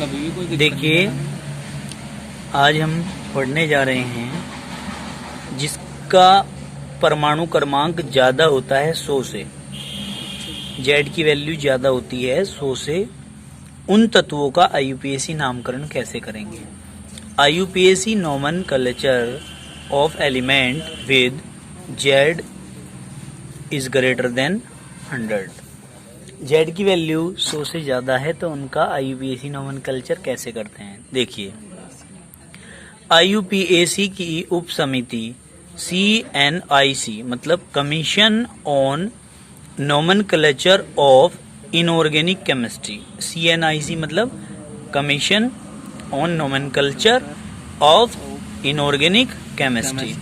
कभी भी कोई दिक्कत देखिए, नहीं है। आज हम पढ़ने जा रहे हैं जिसका परमाणु क्रमांक ज़्यादा होता है 100 से, जेड की वैल्यू ज़्यादा होती है 100 से, उन तत्वों का आईयूपीएसी नामकरण कैसे करेंगे। IUPAC nomenclature of element with Z is greater than 100। Z की वैल्यू 100 से ज़्यादा है तो उनका आईयूपीएसी नोमेनक्लेचर कैसे करते हैं। देखिए, आईयूपीएसी की उप समिति CNIC मतलब commission on nomenclature of inorganic chemistry, CNIC मतलब commission on nomenclature of inorganic chemistry,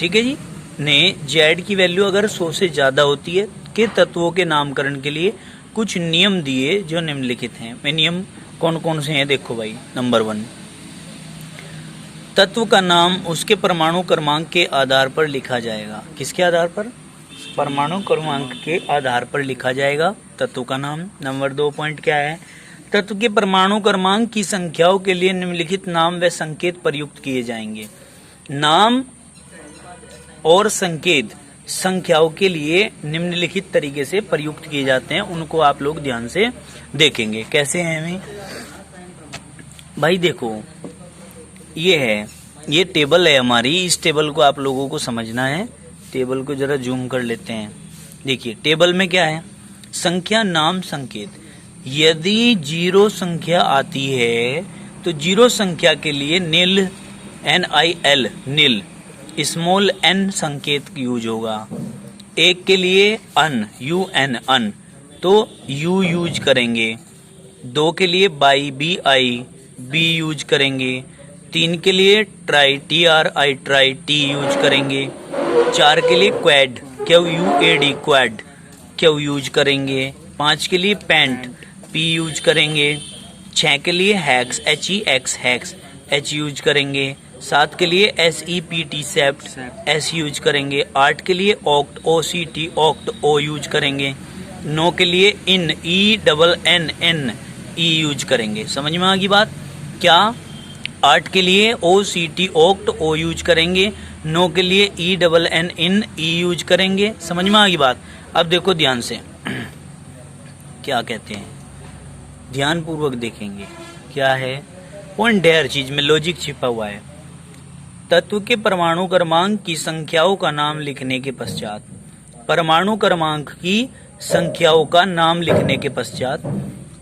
ठीक है जी, ने जेड की वैल्यू अगर 100 से ज़्यादा होती है के तत्वों के नामकरण के लिए कुछ नियम दिए जो निम्नलिखित हैं। वे नियम कौन कौन से हैं देखो भाई। नंबर 1, तत्व का नाम उसके परमाणु क्रमांक के आधार पर लिखा जाएगा। किसके आधार पर? परमाणु क्रमांक के आधार पर लिखा जाएगा तत्व का नाम। नंबर 2 पॉइंट क्या है? तत्व के परमाणु क्रमांक की संख्याओं के लिए निम्नलिखित नाम व संकेत प्रयुक्त किए जाएंगे। नाम और संकेत संख्याओं के लिए निम्नलिखित तरीके से प्रयुक्त किए जाते हैं, उनको आप लोग ध्यान से देखेंगे। कैसे हैं भाई? देखो, ये टेबल है हमारी। इस टेबल को आप लोगों को समझना है। टेबल को जरा जूम कर लेते हैं। देखिए, टेबल में क्या है? संख्या, नाम, संकेत। यदि 0 संख्या आती है तो 0 संख्या के लिए नील, NIL नील, स्मॉल n संकेत यूज होगा। 1 के लिए UN, UN अन, तो U यूज करेंगे। 2 के लिए बाई, BI, B यूज करेंगे। 3 के लिए try, TRI try, T use करेंगे। 4 के लिए quad, QUAD quad, Q use करेंगे। 5 के लिए पेंट, P यूज करेंगे। 6 के लिए hacks, HEX hacks, H use करेंगे। 7 के लिए SEPT सेप्ट, S यूज करेंगे। 8 के लिए oct, OCT oct, O use करेंगे। 9 के लिए इन, ENN E यूज करेंगे। समझ में आ गई बात? क्या 8 के लिए OCT ऑक्ट, O यूज करेंगे। 9 के लिए ENN इन E यूज करेंगे। समझ में आ गई बात? अब देखो ध्यान से क्या कहते हैं, ध्यान पूर्वक देखेंगे। क्या है पॉइंट है, हर चीज में लॉजिक छिपा हुआ है। तत्व के परमाणु क्रमांक की संख्याओं का नाम लिखने के पश्चात, परमाणु क्रमांक की संख्याओं का नाम लिखने के पश्चात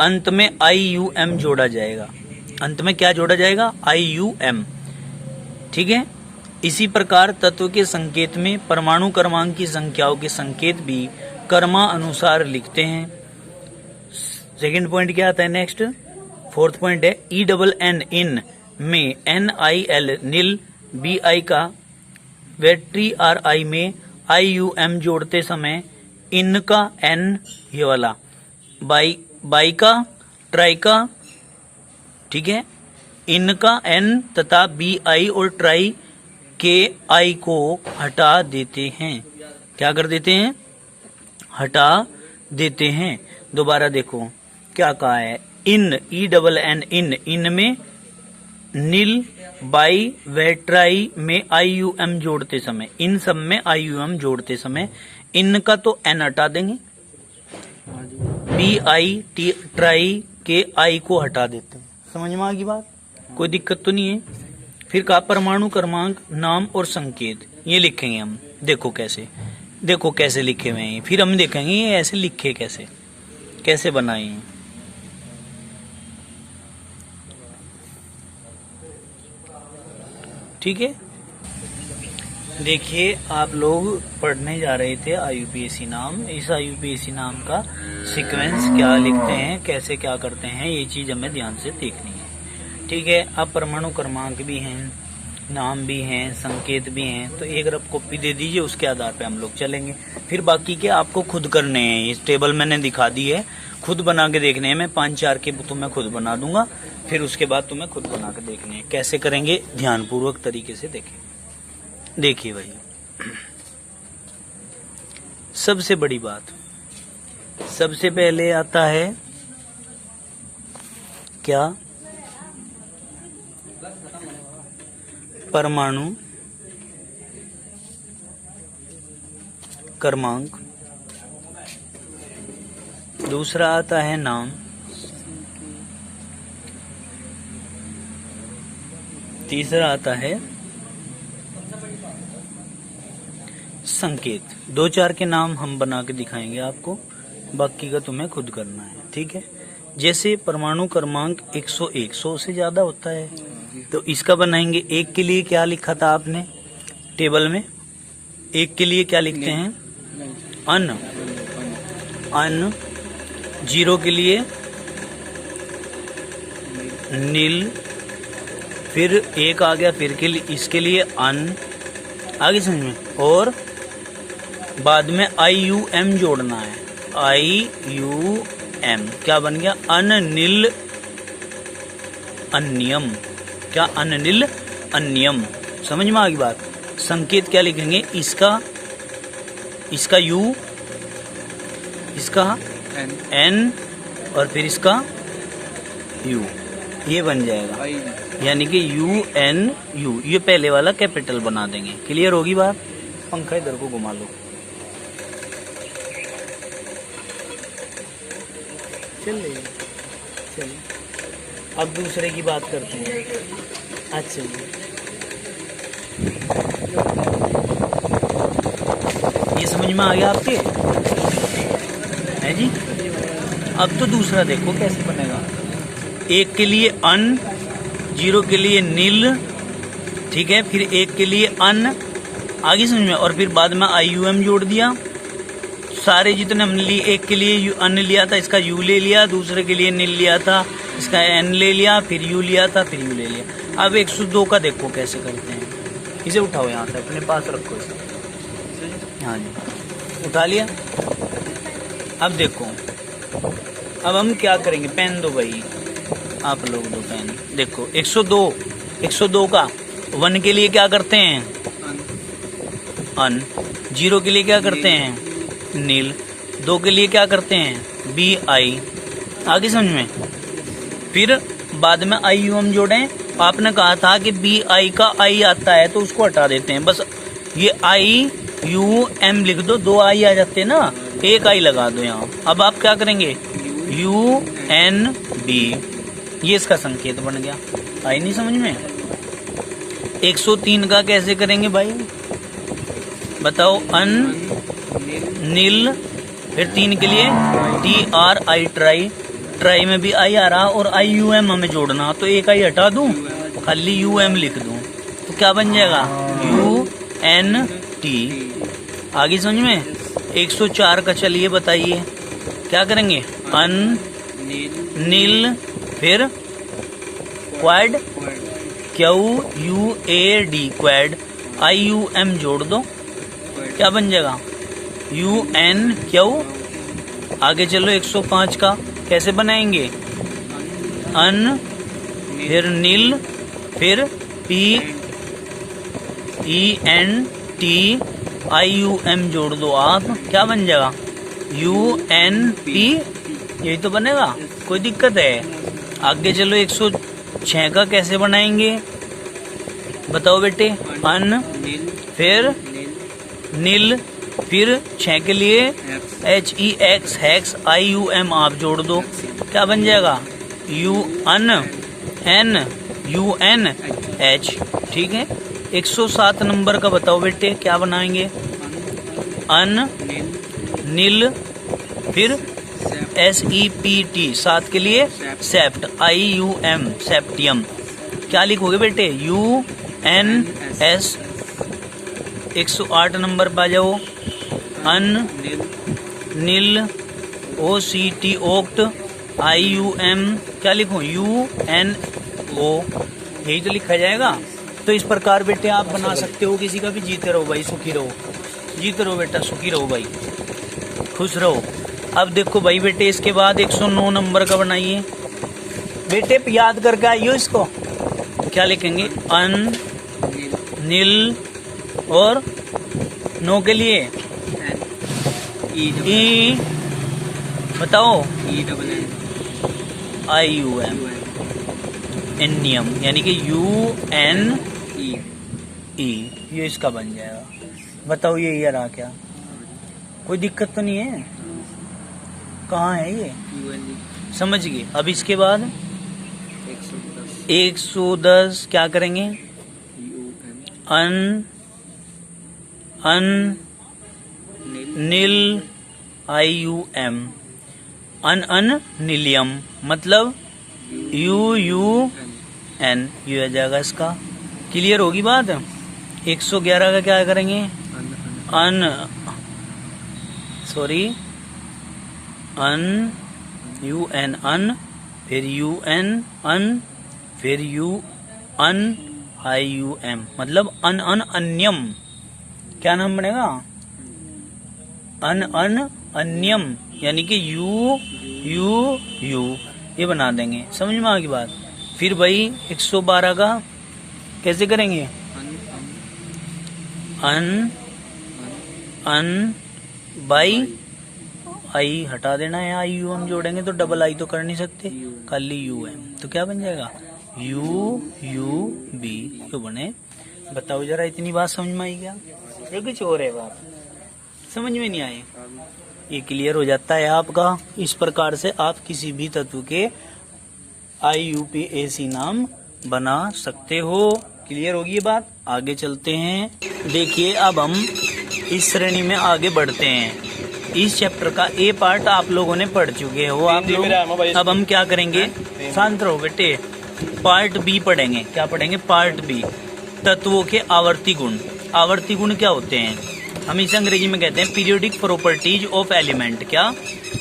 अंत में IUM जोड़ा जाएगा। अंत में क्या जोड़ा जाएगा? IUM, ठीक है। इसी प्रकार तत्व के संकेत में परमाणु क्रमांक की संख्याओं के संकेत भी क्रमानुसार लिखते हैं। सेकंड पॉइंट क्या आता है नेक्स्ट? फोर्थ पॉइंट है ENN इन में NIL नील, BI का व TRI में IUM जोड़ते समय इन का N, ये वाला बाई का, ट्राई का, ठीक है, इन का N तथा BI और ट्राई के I को हटा देते हैं। क्या कर देते हैं? हटा देते हैं। दोबारा देखो क्या कहा है, इन, ENN इन में नील, बाई व ट्राई में IUM जोड़ते समय, इन सब में IUM जोड़ते समय इन का तो N हटा देंगे, BI ट्राई के I को हटा देते हैं। समझ में आ गई बात? कोई दिक्कत तो नहीं है। फिर का परमाणु क्रमांक, नाम और संकेत ये लिखेंगे हम। देखो कैसे लिखे हुए हैं। फिर हम देखेंगे ये ऐसे लिखे कैसे बनाए हैं। ठीक है, देखिए आप लोग पढ़ने जा रहे थे आईयूपीएसी नाम। इस आईयूपीएसी नाम का सीक्वेंस क्या लिखते हैं, कैसे क्या करते हैं, ये चीज हमें ध्यान से देखनी है। ठीक है, अब परमाणु क्रमांक भी हैं, नाम भी हैं, संकेत भी हैं, तो एक रफ कॉपी दे दीजिए, उसके आधार पे हम लोग चलेंगे। फिर बाकी के आपको खुद करने हैं। इस टेबल मैंने दिखा दी है, खुद बना के देखने हैं। मैं 5-4 के तुम्हें खुद बना दूंगा, फिर उसके बाद तुम्हें खुद बना के देखने हैं। कैसे करेंगे, ध्यानपूर्वक तरीके से देखें। देखिए भाई, सबसे बड़ी बात, सबसे पहले आता है संख्या परमाणु क्रमांक। दूसरा आता है नाम। तीसरा आता है संकेत। 2-4 के नाम हम बना के दिखाएंगे आपको, बाकी का तुम्हें खुद करना है, ठीक है। जैसे परमाणु क्रमांक 101, 100 से ज्यादा होता है, तो इसका बनाएंगे। 1 के लिए क्या लिखा था आपने टेबल में? 1 के लिए क्या लिखते हैं? अन। 0 के लिए नील, फिर 1 आ गया, फिर के लिए इसके लिए अन, आगे समझ में। और बाद में IUM जोड़ना है। IUM क्या बन गया? अननील अन्यम। क्या? अननील अन्यम। समझ में आ गई बात? संकेत क्या लिखेंगे? इसका U, इसका N और फिर इसका U, ये बन जाएगा। यानी कि UNU, ये पहले वाला कैपिटल बना देंगे। क्लियर होगी बात? पंखा इधर को घुमा लो। चलिए अब दूसरे की बात करते हैं। अच्छा ये समझ में आ गया आपके? है जी। अब तो दूसरा देखो कैसे बनेगा। 1 के लिए अन, 0 के लिए नील, ठीक है, फिर 1 के लिए अन, आगे समझ में, और फिर बाद में IUM जोड़ दिया। सारे जितने हमने लिए, 1 के लिए अन लिया था, इसका U ले लिया, दूसरे के लिए नील लिया था, इसका N ले लिया, फिर U लिया था, फिर U ले लिया। अब 102 का देखो कैसे करते हैं। इसे उठाओ, यहाँ से अपने पास रखो इसे। हाँ जी, उठा लिया। अब देखो, अब हम क्या करेंगे? पेन दो भाई, आप लोग दो पेन। देखो 102 का 1 के लिए क्या करते हैं? अन। 0 के लिए क्या करते हैं? नील। 2 के लिए क्या करते हैं? BI, आगे समझ में। फिर बाद में IUM जोड़ें। आपने कहा था कि BI का I आता है तो उसको हटा देते हैं, बस ये IUM लिख दो, 2 I आ जाते हैं ना, 1 I लगा दो यहाँ। अब आप क्या करेंगे? UNB, ये इसका संकेत बन गया। आई नहीं समझ में? 103 का कैसे करेंगे भाई बताओ? अन, नील, फिर 3 के लिए TRI, ट्राई। ट्राई में भी I आ रहा और IUM हमें जोड़ना, तो 1 I हटा दूं, खाली UM लिख दूं, तो क्या बन जाएगा? UNT। आगे समझ में? 104 का चलिए बताइए क्या करेंगे? अन, नील, फिर क्वाड, QUAD, क्वाड, IUM जोड़ दो, क्या बन जाएगा? UNQ। आगे चलो 105 का कैसे बनाएंगे? अन, फिर नील, फिर PENT, IUM जोड़ दो आप, क्या बन जाएगा? UNP। यही तो बनेगा, कोई दिक्कत है? आगे चलो 106 का कैसे बनाएंगे बताओ बेटे? अन, फिर नील, फिर 6 के लिए HEX, हेक्स, IUM आप जोड़ दो, क्या बन जाएगा? UNH, ठीक है। 107 नंबर का बताओ बेटे क्या बनाएंगे? अन, नील, फिर SEPT, 7 के लिए सेप्ट, IUM, सेप्टियम, क्या लिखोगे बेटे? UNS। 108 नंबर पर आ जाओ। अन, नील, OCT, ओक्ट, IUM, क्या लिखूं? UNO, यही तो लिखा जाएगा। तो इस प्रकार बेटे आप बना सकते हो। किसी का भी जीते रहो भाई, सुखी रहो, जीते रहो बेटा, सुखी रहो भाई, खुश रहो। अब देखो भाई बेटे, इसके बाद 109 नंबर का बनाइए बेटे, याद करके आइयो इसको। क्या लिखेंगे? अन, नील, और नो के लिए E, बताओ? IUM, एनियम, यानी कि UNE, ये इसका बन जाएगा। बताओ ये ईयर आ क्या, कोई दिक्कत तो नहीं है? कहाँ है ये, समझ गए। अब इसके बाद 110 क्या करेंगे, नील IUM, नीलियम, मतलब UUN, ये आ जाएगा इसका। क्लियर होगी बात। 111 का क्या करेंगे, UN, फिर UN, फिर IUM, मतलब अन्यम। क्या नाम बनेगा, अन्यम, यानी कि U ये बना देंगे। समझ में आ गई बात। फिर भाई 112 का कैसे करेंगे, बाई आई हटा देना है, IUM जोड़ेंगे तो डबल आई तो कर नहीं सकते, खाली UM, तो क्या बन जाएगा UUB, तो बने। बताओ जरा, इतनी बात समझ में आई क्या, या कुछ और है बात समझ में नहीं आई? ये क्लियर हो जाता है आपका। इस प्रकार से आप किसी भी तत्व के IUPAC नाम बना सकते हो। क्लियर होगी ये बात। आगे चलते हैं। देखिए अब हम इस श्रेणी में आगे बढ़ते हैं। इस चैप्टर का A पार्ट आप लोगों ने पढ़ चुके हो आप लोग। अब हम क्या करेंगे, शांत रहो बेटे, पार्ट B पढ़ेंगे। क्या पढ़ेंगे, पार्ट B, तत्वों के आवर्ती गुण। आवर्ती गुण क्या होते हैं, हम इसे अंग्रेजी में कहते हैं पीरियोडिक प्रॉपर्टीज ऑफ एलिमेंट। क्या,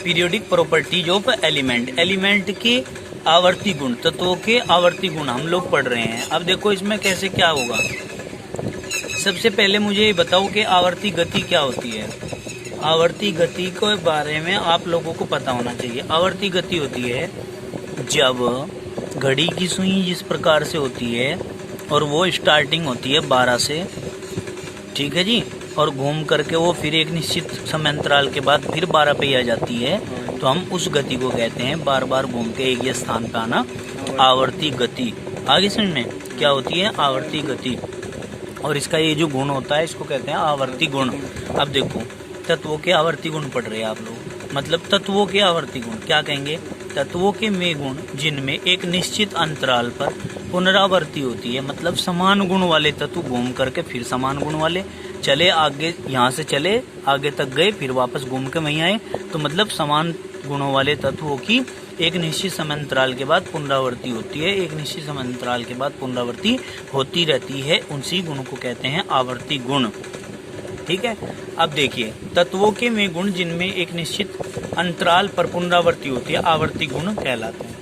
periodic properties of element, element के आवर्ती गुण, तत्वों के आवर्ती गुण हम लोग पढ़ रहे हैं। अब देखो इसमें कैसे क्या होगा। सबसे पहले मुझे ये बताओ कि आवर्ती गति क्या होती है। आवर्ती गति के बारे में आप लोगों को पता होना चाहिए। आवर्ती गति होती है जब घड़ी की सुई जिस प्रकार से होती है और वो स्टार्टिंग होती है 12 से, ठीक है जी, और घूम करके वो फिर एक निश्चित समय अंतराल के बाद फिर 12 पे आ जाती है, तो हम उस गति को कहते हैं बार बार घूम के एक ही स्थान पे आना, आवर्ती गति। आगे समझ में क्या होती है, आवर्ती गति। और इसका ये जो गुण होता है इसको कहते हैं आवर्ती गुण। अब देखो तत्वों के आवर्ती गुण पढ़ रहे हैं आप लोग, मतलब तत्वों के आवर्ती गुण क्या कहेंगे, तत्वों के वे गुण जिनमें एक निश्चित अंतराल पर पुनरावृत्ति होती है, मतलब समान गुण वाले तत्व घूम करके फिर समान गुण वाले चले आगे, यहाँ से चले आगे तक गए फिर वापस घूम के वहीं आए, तो मतलब समान गुणों वाले तत्वों की एक निश्चित समय अंतराल के बाद पुनरावृत्ति होती है, एक निश्चित समय अंतराल के बाद पुनरावृत्ति होती रहती है, उसी गुण को कहते हैं आवर्ती गुण। ठीक है। अब देखिए तत्वों के वे गुण जिनमें एक निश्चित अंतराल पर पुनरावृत्ति होती है आवर्ती गुण कहलाते हैं।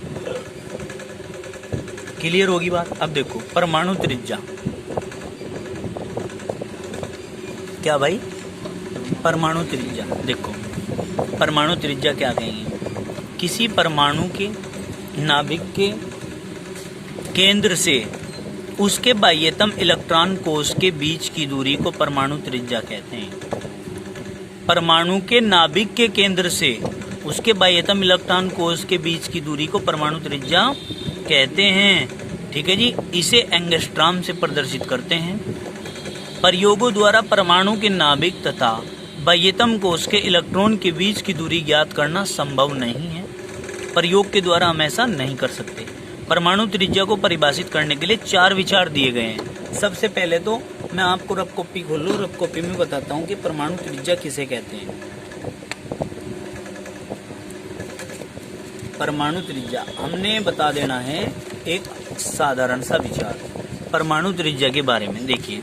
क्लियर होगी बात। अब देखो परमाणु त्रिज्या, क्या भाई, परमाणु त्रिज्या। देखो परमाणु त्रिज्या क्या कहेंगे, किसी परमाणु के नाभिक के केंद्र से उसके बाह्यतम इलेक्ट्रॉन कोश के बीच की दूरी को परमाणु त्रिज्या कहते हैं। परमाणु के नाभिक के केंद्र से उसके बाह्यतम इलेक्ट्रॉन कोश के बीच की दूरी को परमाणु त्रिज्या कहते हैं। ठीक है जी, इसे एंगस्ट्रॉम से प्रदर्शित करते हैं। प्रयोगों द्वारा परमाणु के नाभिक तथा बाह्यतम कोश के इलेक्ट्रॉन के बीच की दूरी ज्ञात करना संभव नहीं है। प्रयोग के द्वारा हम ऐसा नहीं कर सकते। परमाणु त्रिज्या को परिभाषित करने के लिए 4 विचार दिए गए हैं। सबसे पहले तो मैं आपको रफ कॉपी खोल लूं, रफ कॉपी में बताता हूं कि परमाणु त्रिज्या किसे कहते हैं। परमाणु त्रिज्या हमने बता देना है एक साधारण सा विचार परमाणु त्रिज्या के बारे में। देखिए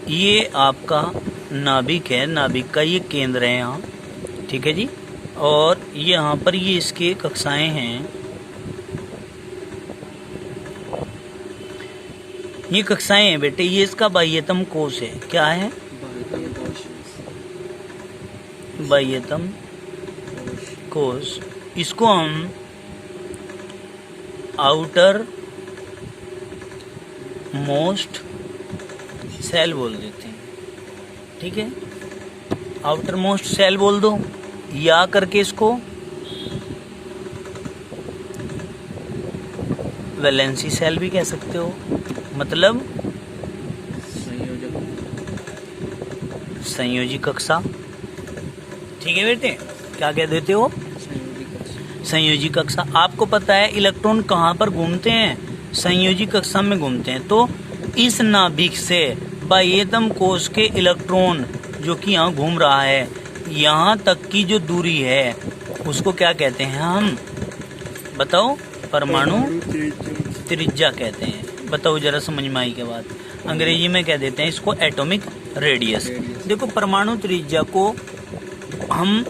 ये आपका नाभिक है, नाभिक का ये केंद्र है यहाँ, ठीक है जी, और यहाँ पर ये इसके कक्षाएं हैं। ये कक्षाएं हैं बेटे, ये इसका बाह्यतम कोश है। क्या है, बाह्यतम कोश। इसको हम आउटर मोस्ट सेल बोल देते हैं। ठीक है, आउटर मोस्ट सेल बोल दो, या करके इसको वैलेंसी सेल भी कह सकते हो, मतलब संयोजी कक्षा। ठीक है बेटे, क्या कह देते हो? संयोजी कक्षा। आपको पता है इलेक्ट्रॉन कहाँ पर घूमते हैं? संयोजी कक्षा में घूमते हैं। तो इस नाभिक से बाह्यतम कोश के इलेक्ट्रॉन जो कि यहाँ घूम रहा है, यहाँ तक की जो दूरी है उसको क्या कहते हैं हम? बताओ। परमाणु त्रिज्या कहते हैं। बताओ जरा, समझ में आई के बाद? अंग्रेजी में कह देते हैं इसको एटॉमिक रेडियस। देखो, परमाणु त्रिज्या को हम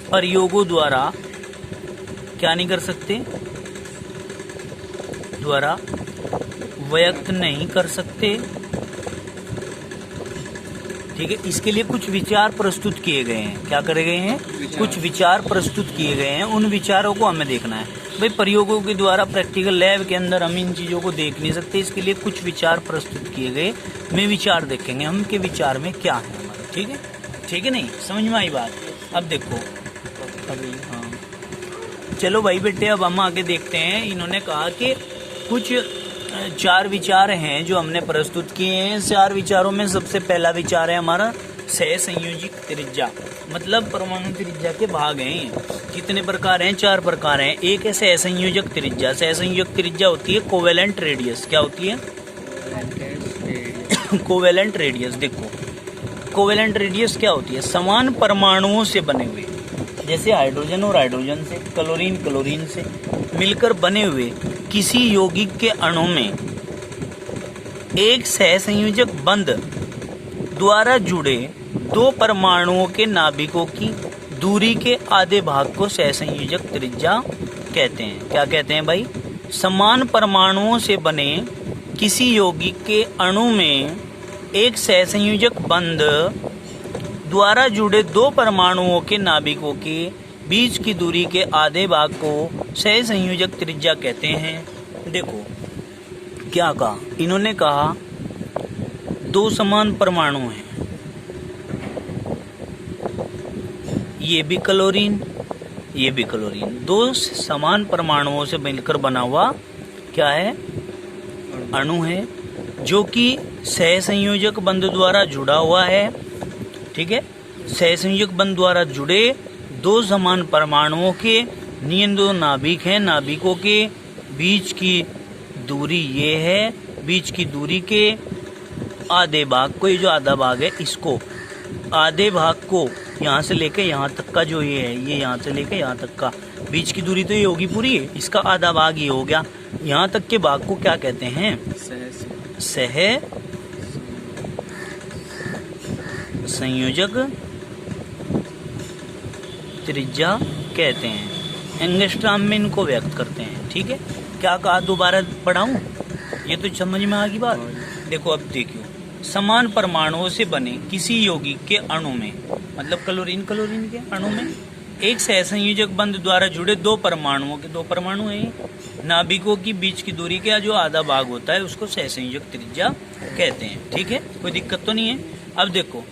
प्रयोगों द्वारा क्या नहीं कर सकते? द्वारा व्यक्त नहीं कर सकते। ठीक है, इसके लिए कुछ विचार प्रस्तुत किए गए हैं। क्या करे गए हैं? कुछ विचार प्रस्तुत किए गए हैं। उन विचारों को हमें देखना है भाई। प्रयोगों के द्वारा प्रैक्टिकल लैब के अंदर हम इन चीजों को देख नहीं सकते, इसके लिए कुछ विचार प्रस्तुत किए गए। में विचार देखेंगे हम के विचार में क्या है हमारा। ठीक है, ठीक है, नहीं समझ में आई बात? अब देखो अभी, हाँ चलो भाई बेटे, अब हम आगे देखते हैं। इन्होंने कहा कि कुछ 4 विचार हैं जो हमने प्रस्तुत किए हैं। 4 विचारों में सबसे पहला विचार है हमारा सहसंयोजक त्रिज्या, मतलब परमाणु त्रिज्या के भाग हैं। कितने प्रकार हैं? 4 प्रकार हैं। एक है सहसंयोजक त्रिज्या। सहसंयोजक त्रिज्या होती है कोवेलेंट रेडियस। क्या होती है? Covalent radius. देखो, कोवेलेंट रेडियस क्या होती है? समान परमाणुओं से बने हुए, जैसे हाइड्रोजन और हाइड्रोजन से, क्लोरीन क्लोरीन से मिलकर बने हुए किसी यौगिक के अणु में एक सहसंयोजक बंध द्वारा जुड़े 2 परमाणुओं के नाभिकों की दूरी के आधे भाग को सहसंयोजक त्रिज्या कहते हैं। क्या कहते हैं भाई? समान परमाणुओं से बने किसी यौगिक के अणु में एक सहसंयोजक बंध द्वारा जुड़े 2 परमाणुओं के नाभिकों के बीच की दूरी के आधे भाग को सहसंयोजक त्रिज्या कहते हैं। देखो क्या कहा इन्होंने, कहा 2 समान परमाणु हैं, ये भी क्लोरीन ये भी क्लोरीन, 2 समान परमाणुओं से मिलकर बना हुआ क्या है? अणु है, जो कि सहसंयोजक बंध द्वारा जुड़ा हुआ है। ठीक है, सहसंयोजक बंध द्वारा जुड़े 2 समान परमाणुओं के नियन 2 नाभिक हैं। नाभिकों के बीच की दूरी ये है, बीच की दूरी के आधे भाग को, ये जो आधा भाग है इसको, आधे भाग को यहाँ से लेके यहाँ तक का जो ये है, ये यहाँ से लेके यहाँ तक का बीच की दूरी तो ये होगी पूरी, इसका आधा भाग ये हो गया। यहाँ तक के भाग को क्या कहते हैं? सह संयोजक त्रिज्या कहते हैं। एंगस्ट्राम में इनको व्यक्त करते हैं। ठीक है, क्या कहा? दोबारा पढ़ाऊं? ये तो समझ में आ गई बात। देखो अब देखियो, समान परमाणुओं से बने किसी यौगिक के अणु में, मतलब क्लोरीन क्लोरीन के अणु में एक सहसंयोजक बंध द्वारा जुड़े 2 परमाणुओं के, 2 परमाणु हैं, नाभिकों की बीच की दूरी का जो आधा भाग होता है उसको सहसंयोजक त्रिज्या कहते हैं। ठीक है, कोई दिक्कत तो नहीं है? अब देखो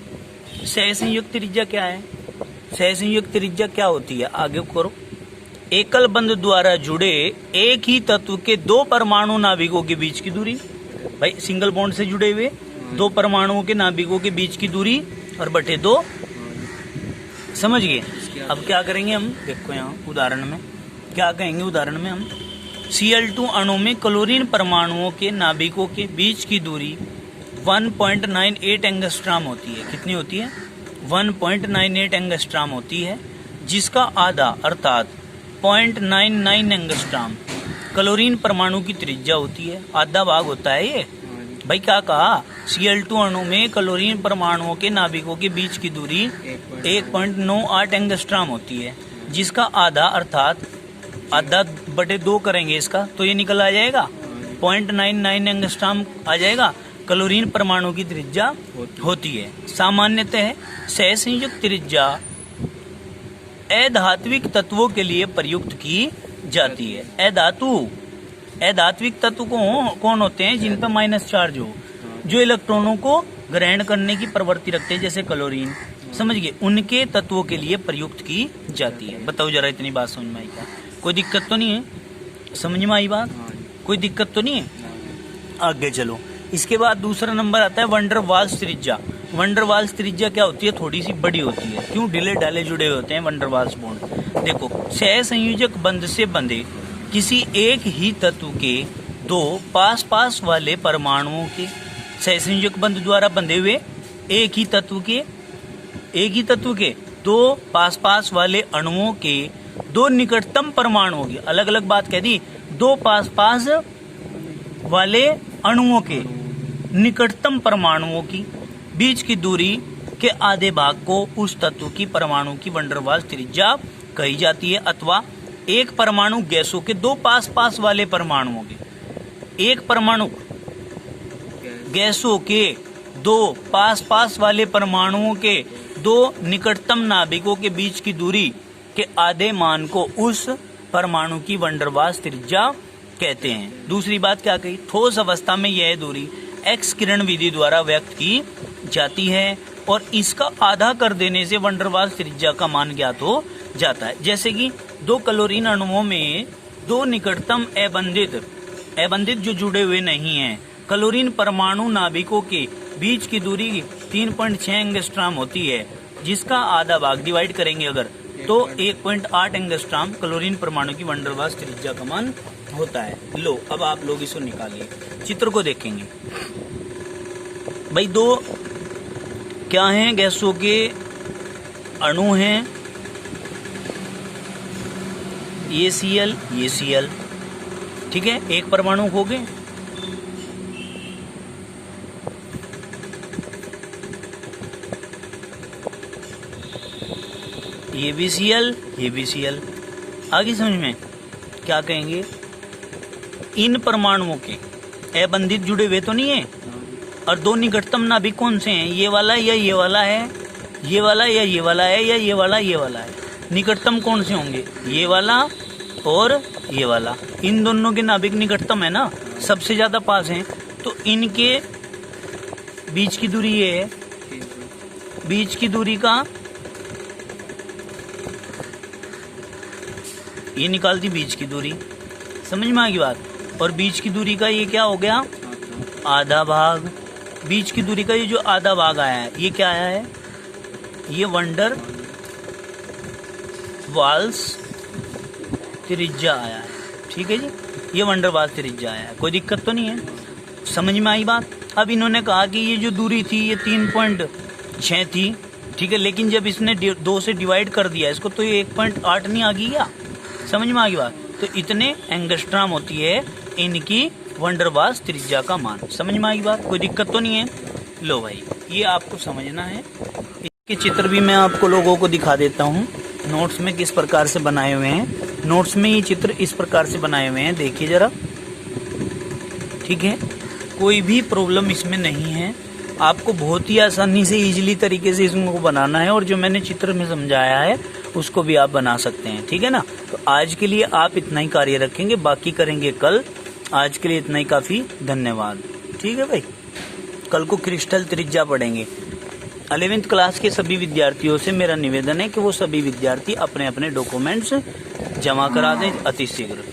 सहसंयोजक त्रिज्या क्या है? सहसंयोजक त्रिज्या क्या होती है? आगे करो। एकल बंध द्वारा जुड़े एक ही तत्व के 2 परमाणु नाभिकों के बीच की दूरी। भाई सिंगल बॉन्ड से जुड़े हुए 2 परमाणुओं के नाभिकों के बीच की दूरी और बटे 2, समझ गए? अब क्या करेंगे हम? देखो यहाँ उदाहरण में क्या कहेंगे? उदाहरण में हम Cl2 अणु में क्लोरीन परमाणुओं के नाभिकों के बीच की दूरी 1.98 एंगस्ट्रॉम होती है। कितनी होती है? 1.98 एंगस्ट्रॉम होती है, जिसका आधा अर्थात 0.99 एंगस्ट्रॉम क्लोरीन परमाणु की त्रिज्या होती है। आधा भाग होता है ये। भाई क्या कहा? Cl2 अणु में क्लोरीन परमाणुओं के नाभिकों के बीच की दूरी 1.98 एंगस्ट्रॉम होती है, जिसका आधा अर्थात आधा बटे 2 करेंगे इसका तो ये निकल आ जाएगा 0.99 एंगस्ट्रॉम आ जाएगा। क्लोरीन परमाणु की त्रिज्या होती है। सामान्यतः सहसंयोजक त्रिज्या अधात्विक तत्वों के लिए प्रयुक्त की जाती है। अधात्विक तत्व कौन होते हैं? जिन पर माइनस चार्ज हो, जो इलेक्ट्रॉनों को ग्रहण करने की प्रवृत्ति रखते हैं, जैसे क्लोरीन, समझ गए? उनके तत्वों के लिए प्रयुक्त की जाती है। बताओ जरा, इतनी बात समझ में आई क्या? कोई दिक्कत तो नहीं है? समझ में आई बात? कोई दिक्कत तो नहीं है? आगे चलो। इसके बाद दूसरा नंबर आता है वंडर वाल्स त्रिज्या। वंडर वाल्स त्रिज्या क्या होती है? थोड़ी सी बड़ी होती है। क्यों? ढीले ढाले जुड़े होते हैं वंडर वाल्स बॉन्ड। देखो, सहसंयोजक बंध से बंधे किसी एक ही तत्व के दो पास पास वाले परमाणुओं के, सहसंयोजक बंध द्वारा बंधे हुए एक ही तत्व के दो पास पास वाले अणुओं के दो निकटतम परमाणुओं की, अलग अलग बात कह दी, दो पास पास वाले अणुओं के निकटतम परमाणुओं की बीच की दूरी के आधे भाग को उस तत्व की परमाणु की वंडर वाल्स त्रिज्या कही जाती है। अथवा एक परमाणु गैसों के दो पास पास वाले परमाणुओं के, एक परमाणु गैसों के दो पास पास वाले परमाणुओं के दो निकटतम नाभिकों के बीच की दूरी के आधे मान को उस परमाणु की वंडर वाल्स त्रिज्या कहते हैं। दूसरी बात क्या कही? ठोस अवस्था में यह दूरी एक्स किरण विधि द्वारा व्यक्त की जाती है और इसका आधा कर देने से वंडर वाल्स त्रिज्या का मान ज्ञात हो जाता है। जैसे कि दो क्लोरीन अणुओं में दो निकटतम अबंधित जो जुड़े हुए नहीं हैं क्लोरीन परमाणु नाभिकों के बीच की दूरी 3.6 एंगस्ट्रॉम होती है, जिसका आधा भाग डिवाइड करेंगे अगर तो 1.8 एंगस्ट्रॉम क्लोरीन परमाणु की वंडर वाल्स त्रिज्या का मान होता है। लो, अब आप लोग इसको निकालिए, चित्र को देखेंगे। भाई दो क्या हैं? गैसों के अणु हैं, ये Cl, ठीक है, एक परमाणु हो गए। ये भी Cl, आगे समझ में क्या कहेंगे? इन परमाणुओं के अबंधित जुड़े हुए तो नहीं है, और दो निकटतम नाभिक कौन से हैं? ये वाला या ये वाला है, ये वाला या ये वाला है, या ये वाला है। निकटतम कौन से होंगे? ये वाला और ये वाला। इन दोनों के नाभिक निकटतम है ना, सबसे ज्यादा पास हैं, तो इनके बीच की दूरी ये है, बीच की दूरी का ये निकाल दी बीच की दूरी, समझ में आ गई बात। और बीच की दूरी का ये क्या हो गया? आधा भाग। बीच की दूरी का ये जो आधा भाग आया है ये क्या आया है? ये वंडर वाल्स त्रिज्या आया है। ठीक है जी, ये वंडर वाल्स त्रिज्या आया है, कोई दिक्कत तो नहीं है, समझ में आई बात। अब इन्होंने कहा कि ये जो दूरी थी ये 3.6 थी, ठीक है, लेकिन जब इसने 2 से डिवाइड कर दिया इसको तो ये 1.8 नहीं आ गई क्या? समझ में आ गई बात। तो इतने एंगस्ट्रॉम होती है इनकी वंडर वाल्स त्रिज्या का मान, समझ में आ गई बात, कोई दिक्कत तो नहीं है। लो भाई, ये आपको समझना है। इसके चित्र भी मैं आपको लोगों को दिखा देता हूँ नोट्स में किस प्रकार से बनाए हुए हैं। नोट्स में ये चित्र इस प्रकार से बनाए हुए हैं, देखिए जरा, ठीक है, कोई भी प्रॉब्लम इसमें नहीं है। आपको बहुत ही आसानी से इजीली तरीके से इसको बनाना है, और जो मैंने चित्र में समझाया है उसको भी आप बना सकते हैं, ठीक है ना। तो आज के लिए आप इतना ही कार्य रखेंगे, बाकी करेंगे कल। आज के लिए इतना ही काफी, धन्यवाद। ठीक है भाई, कल को क्रिस्टल त्रिज्या पढ़ेंगे। 11th क्लास के सभी विद्यार्थियों से मेरा निवेदन है कि वो सभी विद्यार्थी अपने अपने डॉक्यूमेंट्स जमा करा दें अति शीघ्र।